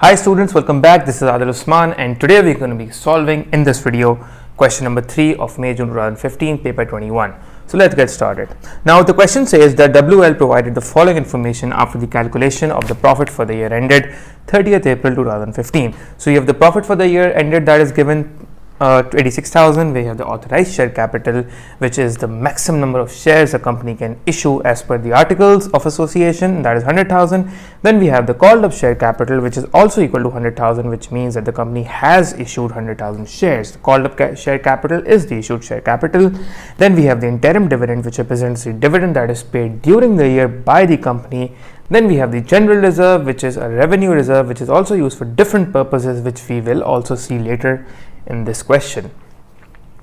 Hi students, welcome back. This is Adil Usman and today we're going to be solving in this video question number 3 of May-June 2015 paper 21. So let's get started. Now the question says that WL provided the following information after the calculation of the profit for the year ended 30th April 2015. So you have the profit for the year ended that is given 86,000. We have the authorized share capital, which is the maximum number of shares a company can issue as per the articles of association, that is 100,000. Then we have the called up share capital, which is also equal to 100,000, which means that the company has issued 100,000 shares. The called up share capital is the issued share capital. Then we have the interim dividend, which represents the dividend that is paid during the year by the company. Then we have the general reserve, which is a revenue reserve, which is also used for different purposes, which we will also see later in this question.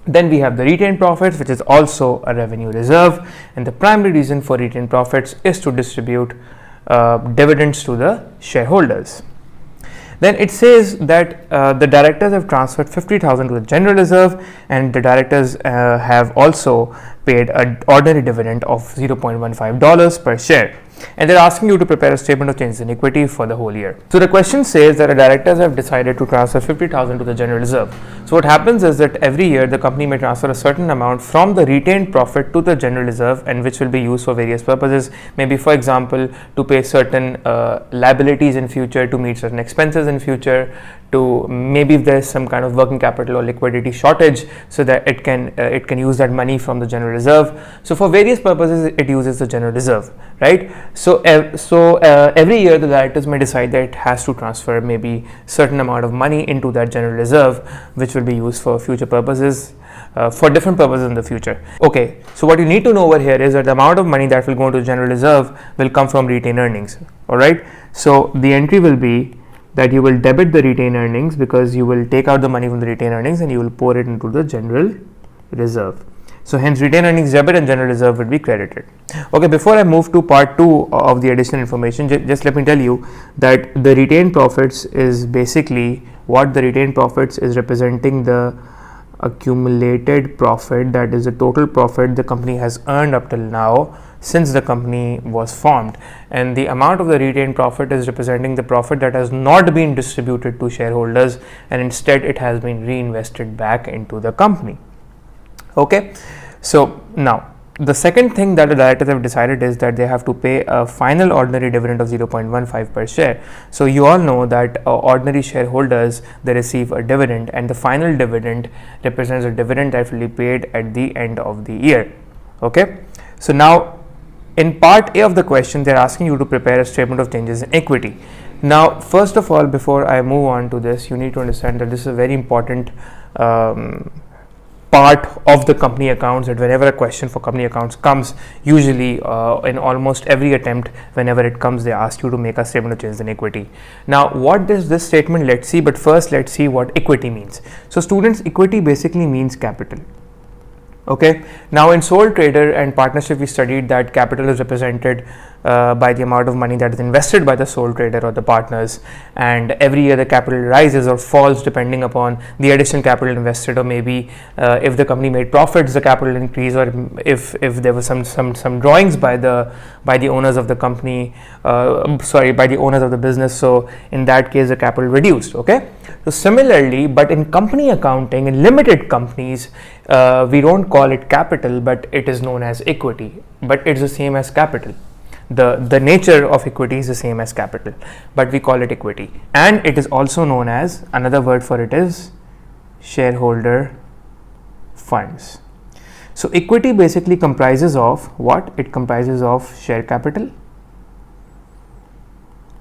Then we have the retained profits, which is also a revenue reserve, and the primary reason for retained profits is to distribute dividends to the shareholders. Then it says that the directors have transferred 50,000 to the general reserve, and the directors have also paid an ordinary dividend of $0.15 per share. And they're asking you to prepare a statement of changes in equity for the whole year. So the question says that the directors have decided to transfer 50,000 to the general reserve. So what happens is that every year the company may transfer a certain amount from the retained profit to the general reserve, and which will be used for various purposes. Maybe, for example, to pay certain liabilities in future, to meet certain expenses in future, to maybe if there is some kind of working capital or liquidity shortage, so that it can use that money from the general reserve. So for various purposes it uses the general reserve, right? So every year the directors may decide that it has to transfer maybe certain amount of money into that general reserve, which will be used for future purposes, for different purposes in the future. Okay, so what you need to know over here is that the amount of money that will go into general reserve will come from retained earnings. All right, so the entry will be that you will debit the retained earnings, because you will take out the money from the retained earnings and you will pour it into the general reserve. So hence retained earnings debit and general reserve will be credited. Okay, before I move to part 2 of the additional information, just let me tell you that the retained profits is basically what the retained profits is representing the accumulated profit, that is the total profit the company has earned up till now since the company was formed, and the amount of the retained profit is representing the profit that has not been distributed to shareholders, and instead it has been reinvested back into the company. Okay, so now the second thing that the directors have decided is that they have to pay a final ordinary dividend of 0.15 per share. So you all know that ordinary shareholders, they receive a dividend, and the final dividend represents a dividend that will be paid at the end of the year. Okay, so now in part A of the question, they're asking you to prepare a statement of changes in equity. Now, first of all, before I move on to this, you need to understand that this is a very important part of the company accounts, that whenever a question for company accounts comes, usually in almost every attempt, whenever it comes, they ask you to make a statement of changes in equity. Now, what is this statement? Let's see, but first let's see what equity means. So students, equity basically means capital. Okay, now in sole trader and partnership we studied that capital is represented by the amount of money that is invested by the sole trader or the partners, and every year the capital rises or falls depending upon the additional capital invested, or maybe if the company made profits the capital increase, or if there was some drawings by the owners of the company, by the owners of the business, so in that case the capital reduced. Okay, so similarly, but in company accounting, in limited companies, we don't call it capital, but it is known as equity, but it's the same as capital. The nature of equity is the same as capital, but we call it equity, and it is also known as, another word for it is shareholder funds. So equity basically comprises of what? It comprises of share capital,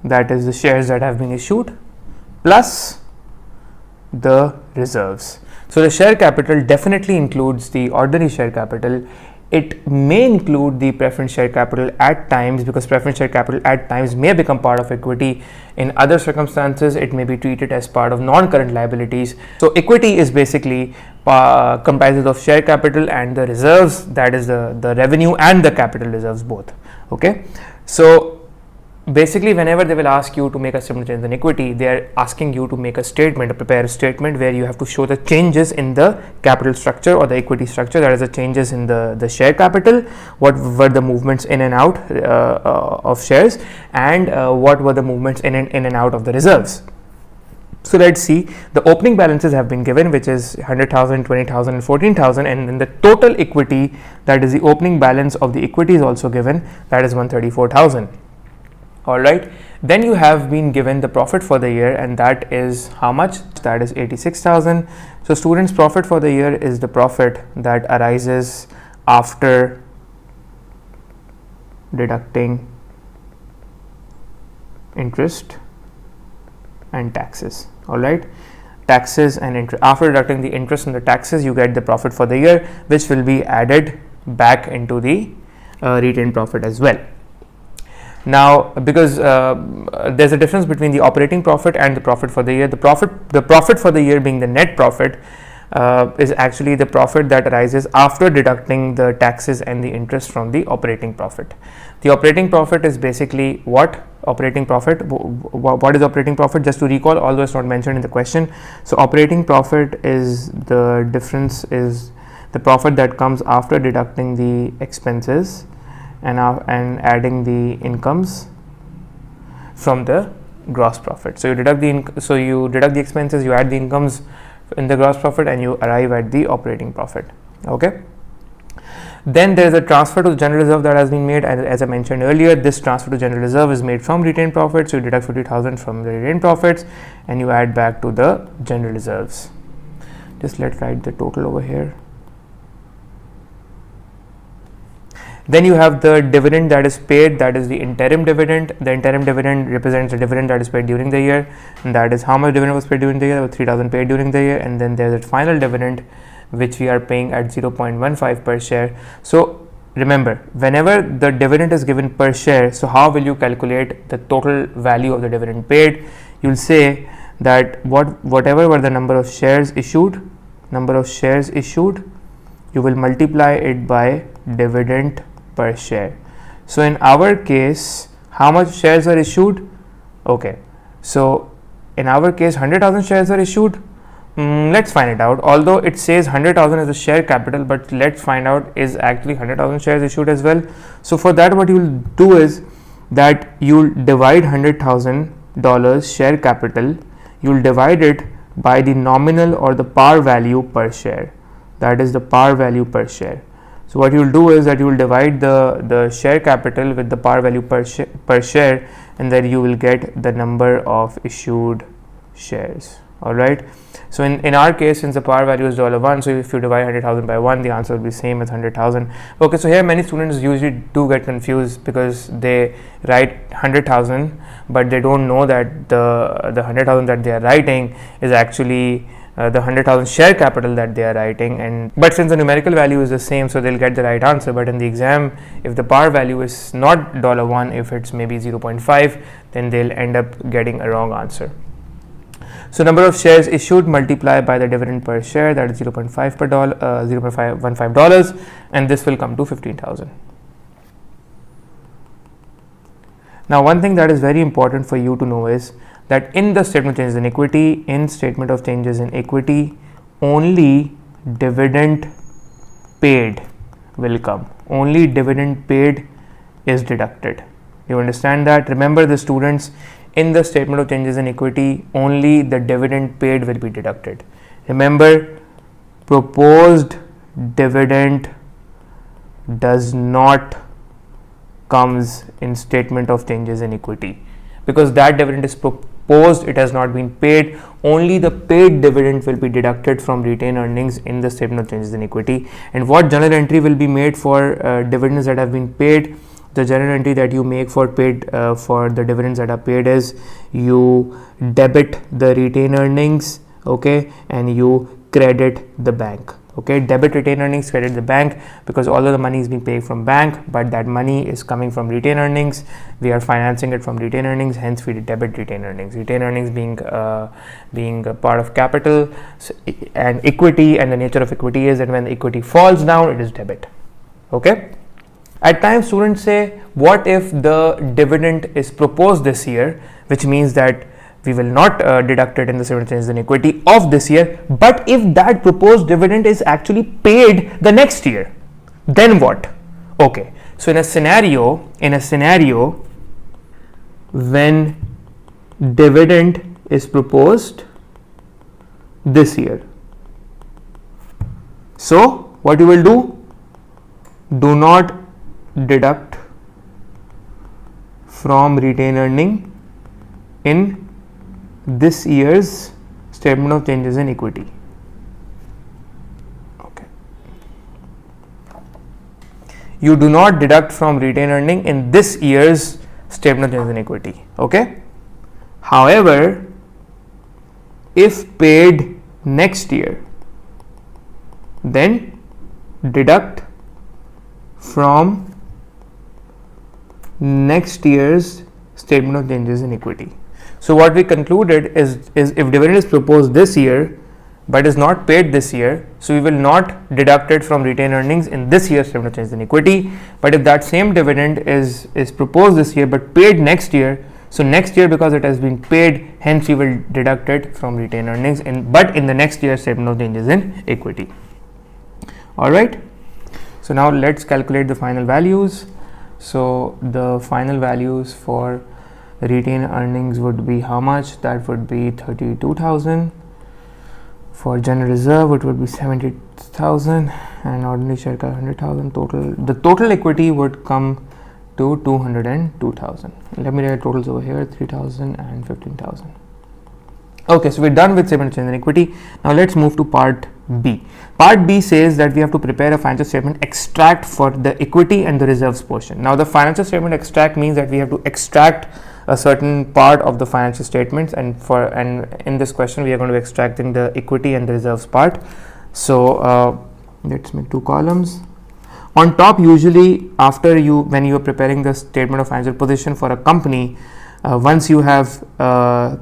that is the shares that have been issued, plus the reserves. So the share capital definitely includes the ordinary share capital. It may include the preference share capital at times, because preference share capital at times may become part of equity. In other circumstances, it may be treated as part of non-current liabilities. So equity is basically comprises of share capital and the reserves, that is the revenue and the capital reserves both. Okay, so basically whenever they will ask you to make a statement of changes in equity, they are asking you to make a statement, prepare a statement where you have to show the changes in the capital structure or the equity structure, that is the changes in the share capital, what were the movements in and out of shares, and what were the movements in and out of the reserves. So let's see, the opening balances have been given, which is 100,000, 20,000 and 14,000, and then the total equity, that is the opening balance of the equity, is also given, that is 134,000. Alright, then you have been given the profit for the year, and that is how much? That is 86,000. So students, profit for the year is the profit that arises after deducting interest and taxes. All right, taxes and interest. After deducting the interest and the taxes, you get the profit for the year, which will be added back into the retained profit as well. Now, because there's a difference between the operating profit and the profit for the year. The profit for the year, being the net profit, is actually the profit that arises after deducting the taxes and the interest from the operating profit. The operating profit is basically what? Operating profit. What is operating profit? Just to recall, although it's not mentioned in the question. So operating profit is the difference, is the profit that comes after deducting the expenses and adding the incomes from the gross profit. So you deduct the expenses, you add the incomes in the gross profit, and you arrive at the operating profit. Okay. Then there is a transfer to the general reserve that has been made, and as I mentioned earlier, this transfer to general reserve is made from retained profits. So you deduct 50,000 from the retained profits and you add back to the general reserves. Just let's write the total over here. Then you have the dividend that is paid, that is the interim dividend. The interim dividend represents the dividend that is paid during the year, and that is how much dividend was paid during the year. 3,000 paid during the year, and then there is a final dividend which we are paying at 0.15 per share. So remember, whenever the dividend is given per share, so how will you calculate the total value of the dividend paid? You'll say that whatever were the number of shares issued, you will multiply it by dividend per share. So in our case, how much shares are issued? Okay, so in our case 100,000 shares are issued. Let's find it out. Although it says 100,000 is the share capital, but let's find out, is actually 100,000 shares issued as well. So for that, what you will do is that you'll divide $100,000 share capital, you'll divide it by the nominal or the par value per share, that is the par value per share. So what you will do is that you will divide the share capital with the par value per share, and then you will get the number of issued shares. All right. So in our case, since the par value is $1, so if you divide 100,000 by 1, the answer will be same as 100,000. Okay, so here many students usually do get confused because they write 100,000, but they don't know that the 100,000 that they are writing is actually the 100,000 share capital that they are writing. But since the numerical value is the same, so they'll get the right answer. But in the exam, if the par value is not $1, if it's maybe 0.5, then they'll end up getting a wrong answer. So number of shares issued multiplied by the dividend per share, that is $0.15, and this will come to 15,000. Now one thing that is very important for you to know is that in the statement of changes in equity, only dividend paid will come. Only dividend paid is deducted. You understand that? Remember, the students, in the statement of changes in equity, only the dividend paid will be deducted. Remember, proposed dividend does not comes in statement of changes in equity, because that dividend is proposed, it has not been paid. Only the paid dividend will be deducted from retained earnings in the statement of changes in equity. And what journal entry will be made for dividends that have been paid? The journal entry that you make for for the dividends that are paid is you debit the retained earnings, okay, and you credit the bank. Okay, debit retained earnings, credit the bank, because although the money is being paid from bank, but that money is coming from retained earnings. We are financing it from retained earnings, hence we debit retained earnings. Retained earnings being a part of capital, and equity, and the nature of equity is that when the equity falls down, it is debit. Okay. At times students say, what if the dividend is proposed this year, which means that we will not deduct it in the statement of changes in equity of this year, but if that proposed dividend is actually paid the next year, then what? Okay, so in a scenario when dividend is proposed this year. So what you will do, do not deduct from retained earning in this year's statement of changes in equity. Okay. You do not deduct from retained earning in this year's statement of changes in equity. Okay. However, if paid next year, then deduct from next year's statement of changes in equity. So what we concluded is if dividend is proposed this year but is not paid this year, so we will not deduct it from retained earnings in this year's statement of changes in equity. But if that same dividend is proposed this year but paid next year, so next year, because it has been paid, hence we will deduct it from retained earnings but in the next year's statement of changes in equity. Alright, so now let's calculate the final values. So the final values for retained earnings would be how much? That would be 32,000. For general reserve it would be 70,000 and ordinary share 100,000. The total equity would come to 202,000. Let me write totals over here, 3,000 and 15,000. Okay, so we're done with statement of changes in equity. Now let's move to part B. Part B says that we have to prepare a financial statement extract for the equity and the reserves portion. Now the financial statement extract means that we have to extract a certain part of the financial statements, and in this question we are going to be extracting the equity and the reserves part. So let's make two columns. On top, usually when you are preparing the statement of financial position for a company, once you have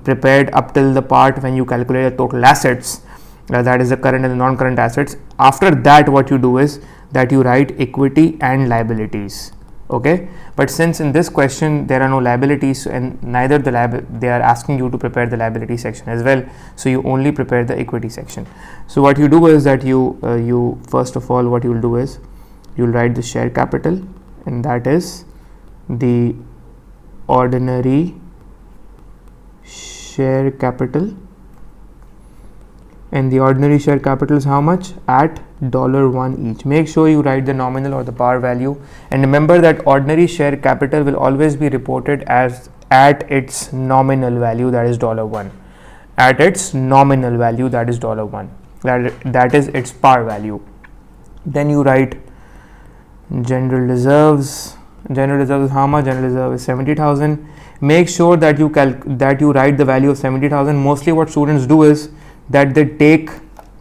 prepared up till the part when you calculate the total assets, that is the current and the non-current assets, after that what you do is that you write equity and liabilities. Okay, but since in this question there are no liabilities and neither they are asking you to prepare the liability section as well, so you only prepare the equity section. So what you do is that you first of all what you will do is you will write the share capital, and that is the ordinary share capital, and the ordinary share capital is how much? At $1 each. Make sure you write the nominal or the par value, and remember that ordinary share capital will always be reported as at its nominal value, that is $1. At its nominal value, that is $1. That is its par value. Then you write general reserves. General reserve is how much? General reserve is 70,000. Make sure that you write the value of 70,000. Mostly what students do is that they take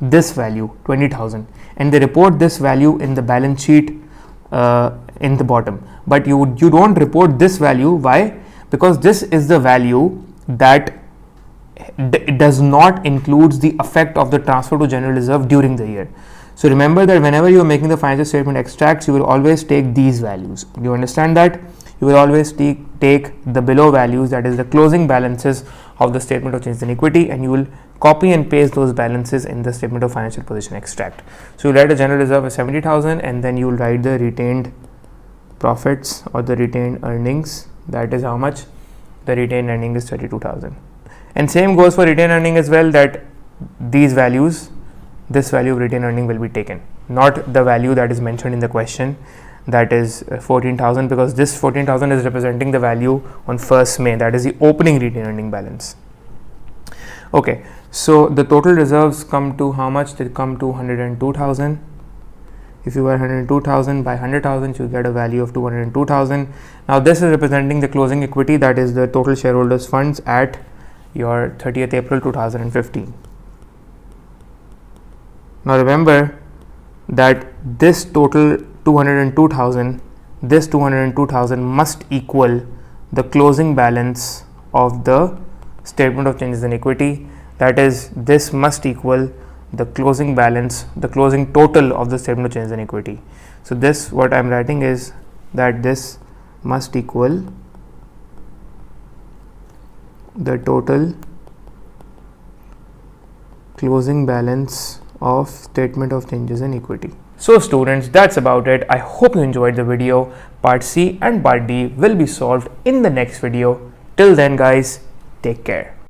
this value 20,000 and they report this value in the balance sheet in the bottom, but you don't report this value. Why? Because this is the value that does not includes the effect of the transfer to general reserve during the year. So remember that whenever you are making the financial statement extracts, you will always take these values. You understand that? You will always take the below values, that is the closing balances of the statement of changes in equity, and you will copy and paste those balances in the statement of financial position extract. So you write a general reserve of 70,000 and then you will write the retained profits or the retained earnings, that is how much? The retained earning is 32,000. And same goes for retained earning as well, that these values, this value of retained earning will be taken, not the value that is mentioned in the question, that is 14,000, because this 14,000 is representing the value on 1st May, that is the opening retained earning balance. Okay, so the total reserves come to how much? They come to 102,000. If you were 102,000 by 100,000, you get a value of 202,000. Now this is representing the closing equity, that is the total shareholders funds at your 30th April 2015. Now remember that this total 202,000, this 202,000 must equal the closing balance of the statement of changes in equity, that is this must equal the closing balance, the closing total of the statement of changes in equity. So this, what I am writing is that this must equal the total closing balance of statement of changes in equity. So students, that's about it. I hope you enjoyed the video. Part C and part D will be solved in the next video. Till then guys, take care.